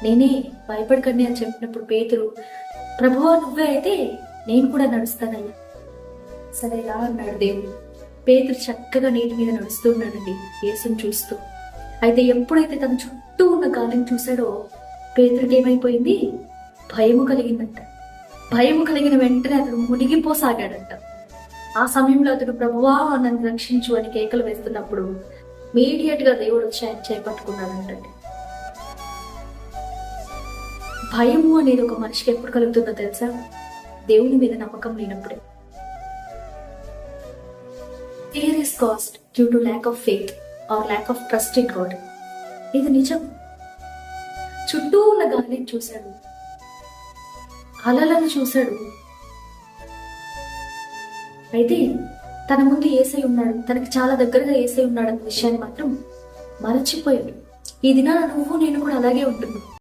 నేనే, భయపడకండి అని చెప్పినప్పుడు పేతురు, ప్రభువా నువ్వే అయితే నేను కూడా నడుస్తానయ్యా. సరే రా అన్నాడు దేవుడు. పేతురు చక్కగా నీటి మీద నడుస్తూ ఉన్నాడండి యేసుని చూస్తూ. అయితే ఎప్పుడైతే తన చుట్టూ ఉన్న గాలిని చూశాడో పేతురికి ఏమైపోయింది? భయము కలిగిందంట. భయము కలిగిన వెంటనే అతడు మునిగిపోసాగాడంట. ఆ సమయంలో అతడు ప్రభువా నన్ను రక్షించు అని కేకలు వేస్తున్నప్పుడు ఇమీడియట్ గా దేవుడు వచ్చి ఆయన చేపట్టుకున్నాడంటండి. భయము అనేది ఒక మనిషికి ఎప్పుడు కలుగుతుందో తెలుసా? దేవుని మీద నమ్మకం లేనప్పుడే. Fear is caused due to lack of faith or lack of trust in God. ఇది నిజం. చుట్టూ ఉన్న గాలిని చూశాడు, అలలను చూశాడు. అయితే తన ముందు యేసయ్య ఉన్నాడు, తనకి చాలా దగ్గరగా యేసయ్య ఉన్నాడు అన్న విషయాన్ని మాత్రం మరచిపోయాడు. ఈ దినాన నువ్వు నేను కూడా అలాగే ఉంటున్నావు.